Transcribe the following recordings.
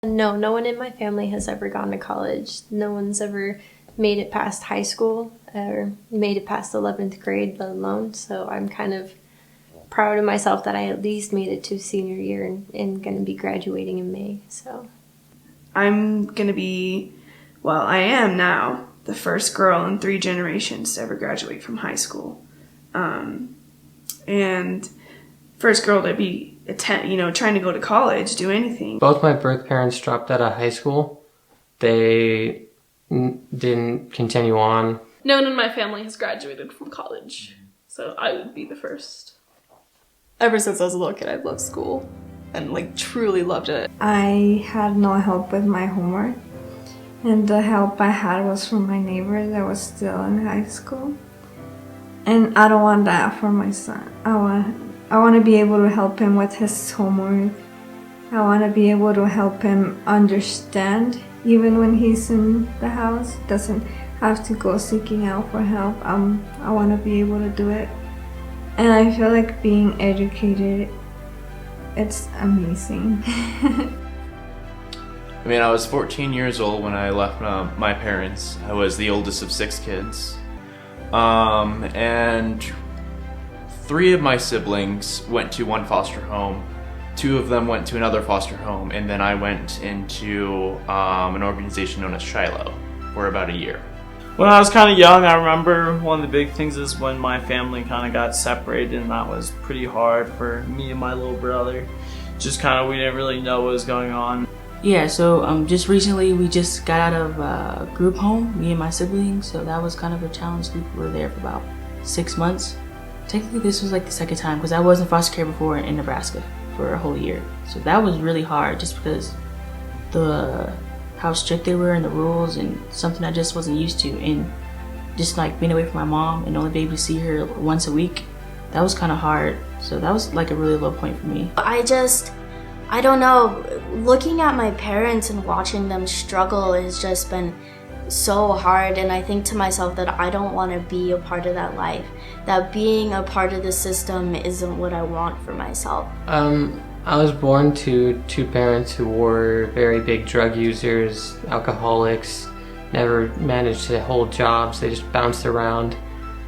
No, no one in my family has ever gone to college. No one's ever made it past high school or made it past 11th grade, let alone. So I'm kind of proud of myself that I at least made it to senior year and going to be graduating in May. So I'm going to be, well, I am now the first girl in 3 generations to ever graduate from high school. And first girl to be trying to go to college, do anything. Both my birth parents dropped out of high school. They didn't continue on. No one in my family has graduated from college, so I would be the first. Ever since I was a little kid, I've loved school and truly loved it. I had no help with my homework, and the help I had was from my neighbor that was still in high school. And I don't want that for my son. I want to be able to help him with his homework. I want to be able to help him understand even when he's in the house. Doesn't have to go seeking out for help. I want to be able to do it. And I feel like being educated, it's amazing. I mean, I was 14 years old when I left my parents. I was the oldest of 6 kids. And 3 of my siblings went to one foster home. 2 of them went to another foster home, and then I went into an organization known as Shiloh for about a year. When I was kind of young, I remember one of the big things is when my family kind of got separated, and that was pretty hard for me and my little brother. Just we didn't really know what was going on. Yeah, so just recently we just got out of group home, me and my siblings, so that was kind of a challenge. We were there for about 6 months. Technically this was the 2nd time because I was in foster care before in Nebraska for a whole year. So that was really hard just because how strict they were and the rules, and something I just wasn't used to, and just being away from my mom and only being able to see her once a week, that was kind of hard. So that was a really low point for me. I don't know, looking at my parents and watching them struggle has just been so hard, and I think to myself that I don't want to be a part of that life, that being a part of the system isn't what I want for myself. I was born to 2 parents who were very big drug users, alcoholics, never managed to hold jobs. They just bounced around,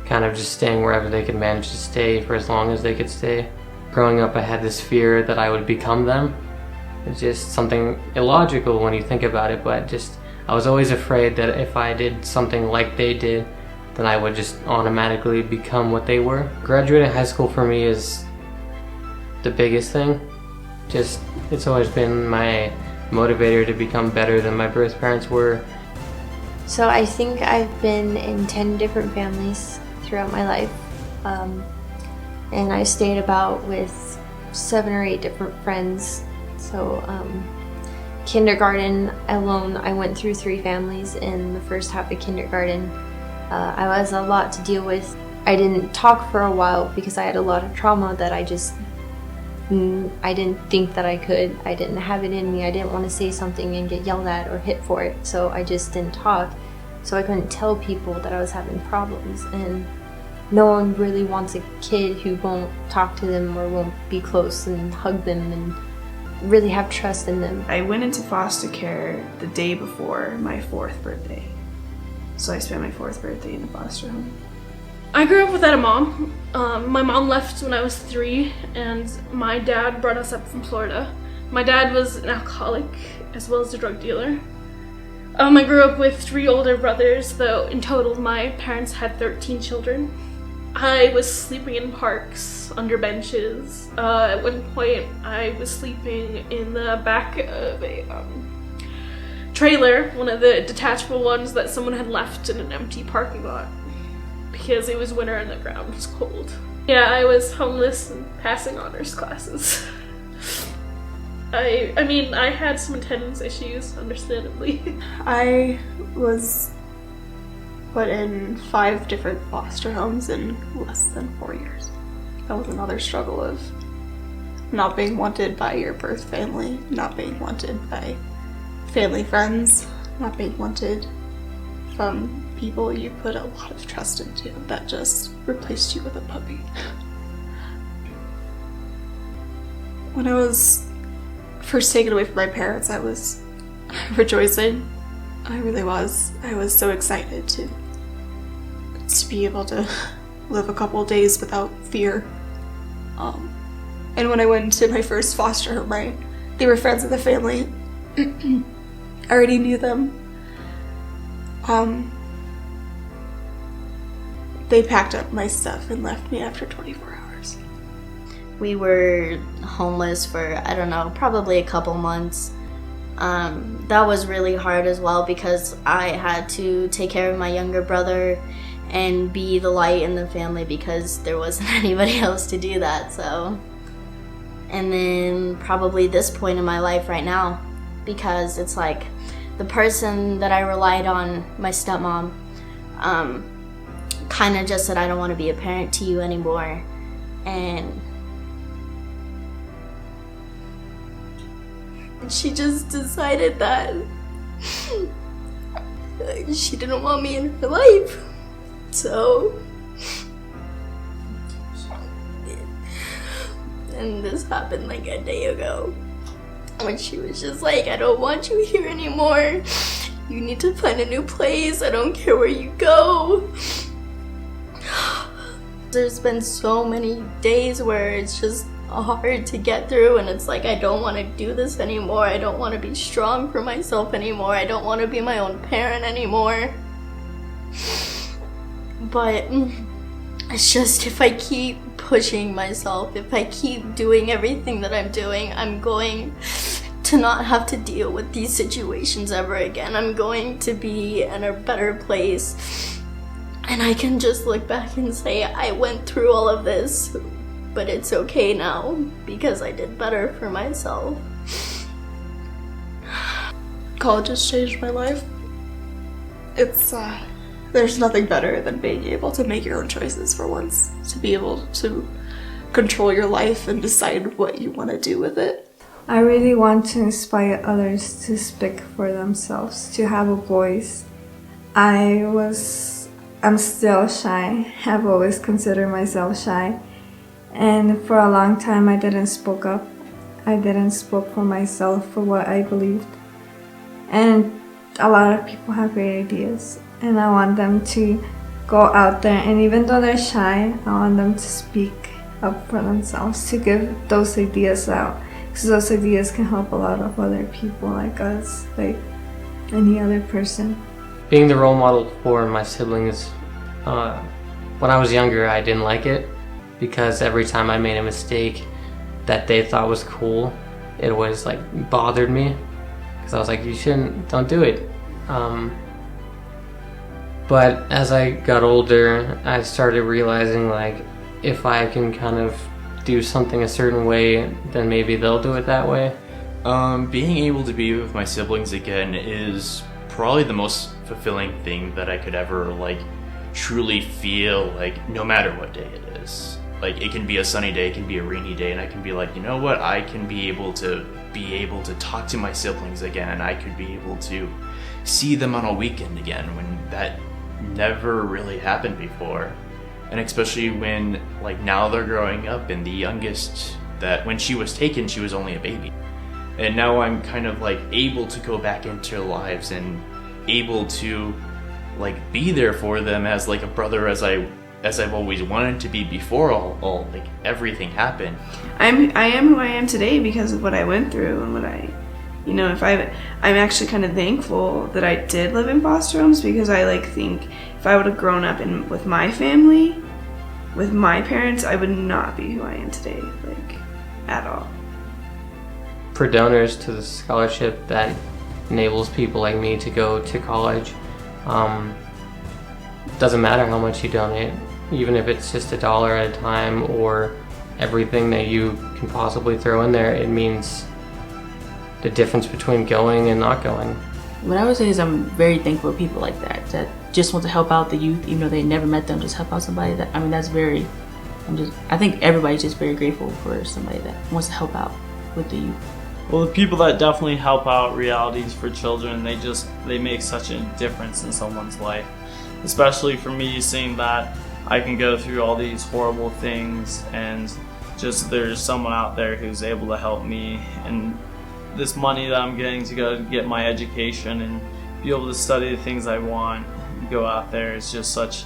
kind of just staying wherever they could manage to stay for as long as they could stay. Growing up, I had this fear that I would become them. It's just something illogical when you think about it, but I was always afraid that if I did something like they did, then I would just automatically become what they were. Graduating high school for me is the biggest thing. It's always been my motivator to become better than my birth parents were. So I think I've been in 10 different families throughout my life. And I stayed about with 7 or 8 different friends. So kindergarten alone, I went through 3 families in the first half of kindergarten. I was a lot to deal with. I didn't talk for a while because I had a lot of trauma that I didn't think that I could. I didn't have it in me. I didn't want to say something and get yelled at or hit for it. So I just didn't talk. So I couldn't tell people that I was having problems. And no one really wants a kid who won't talk to them or won't be close and hug them and really have trust in them. I went into foster care the day before my 4th birthday. So I spent my 4th birthday in a foster home. I grew up without a mom. My mom left when I was 3, and my dad brought us up from Florida. My dad was an alcoholic as well as a drug dealer. I grew up with 3 older brothers, though in total my parents had 13 children. I was sleeping in parks, under benches. At one point I was sleeping in the back of a trailer, one of the detachable ones that someone had left in an empty parking lot, because it was winter and the ground was cold. Yeah, I was homeless and passing honors classes. I mean, I had some attendance issues, understandably. I was put in 5 different foster homes in less than 4 years. That was another struggle of not being wanted by your birth family, not being wanted by family friends, not being wanted from people you put a lot of trust into that just replaced you with a puppy. When I was first taken away from my parents, I was rejoicing. I really was. I was so excited to be able to live a couple days without fear. And when I went into my first foster home, they were friends of the family. I already knew them. They packed up my stuff and left me after 24 hours. We were homeless for, I don't know, probably a couple months. That was really hard as well because I had to take care of my younger brother and be the light in the family because there wasn't anybody else to do that, so. And then probably this point in my life right now, because it's like the person that I relied on, my stepmom, kind of just said, I don't want to be a parent to you anymore. And she just decided that she didn't want me in her life. So, and this happened like a day ago when she was just like, I don't want you here anymore. You need to find a new place. I don't care where you go. There's been so many days where it's just hard to get through, and it's like, I don't want to do this anymore. I don't want to be strong for myself anymore. I don't want to be my own parent anymore. But it's just, if I keep pushing myself, if I keep doing everything that I'm doing, I'm going to not have to deal with these situations ever again. I'm going to be in a better place. And I can just look back and say, I went through all of this, but it's okay now because I did better for myself. College has changed my life. It's, there's nothing better than being able to make your own choices for once. To be able to control your life and decide what you want to do with it. I really want to inspire others to speak for themselves, to have a voice. I'm still shy. I've always considered myself shy. And for a long time I didn't speak up. I didn't speak for myself, for what I believed. And a lot of people have great ideas. And I want them to go out there, and even though they're shy, I want them to speak up for themselves, to give those ideas out. Because those ideas can help a lot of other people like us, like any other person. Being the role model for my siblings, when I was younger, I didn't like it because every time I made a mistake that they thought was cool, it was like bothered me because I was like, don't do it. But as I got older, I started realizing like if I can kind of do something a certain way, then maybe they'll do it that way. Being able to be with my siblings again is probably the most fulfilling thing that I could ever like truly feel, like no matter what day it is. Like it can be a sunny day, it can be a rainy day, and I can be like, you know what, I can be able to talk to my siblings again. I could be able to see them on a weekend again when that never really happened before. And especially when like now they're growing up, and the youngest, that when she was taken, she was only a baby. And now I'm kind of like able to go back into their lives and able to like be there for them as like a brother, as I've always wanted to be before all like everything happened. I am who I am today because of what I went through and what I'm actually kind of thankful that I did live in foster homes, because I like think if I would have grown up with my family, with my parents, I would not be who I am today, like at all. For donors to the scholarship that enables people like me to go to college, doesn't matter how much you donate, even if it's just $1 at a time or everything that you can possibly throw in there, it means the difference between going and not going. What I would say is I'm very thankful for people like that just want to help out the youth, even though they never met them, just help out somebody that, I think everybody's just very grateful for somebody that wants to help out with the youth. Well, the people that definitely help out realities for children, they make such a difference in someone's life. Especially for me, seeing that I can go through all these horrible things and just there's someone out there who's able to help me and this money that I'm getting to go get my education and be able to study the things I want, go out there. It's just such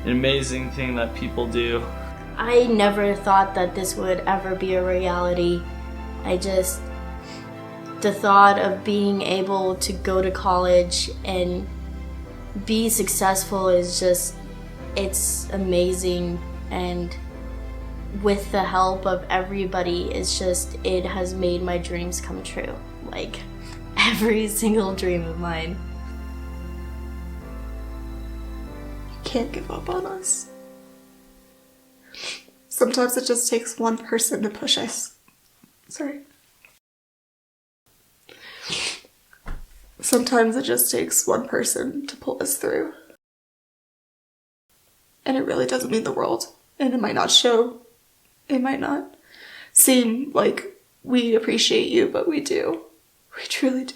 an amazing thing that people do. I never thought that this would ever be a reality. The thought of being able to go to college and be successful is just, it's amazing. And with the help of everybody, it has made my dreams come true. Like, every single dream of mine. You can't give up on us. Sometimes it just takes one person to push us. Sometimes it just takes one person to pull us through. And it really doesn't mean the world. And it might not show. It might not seem like we appreciate you, but we do. We truly do.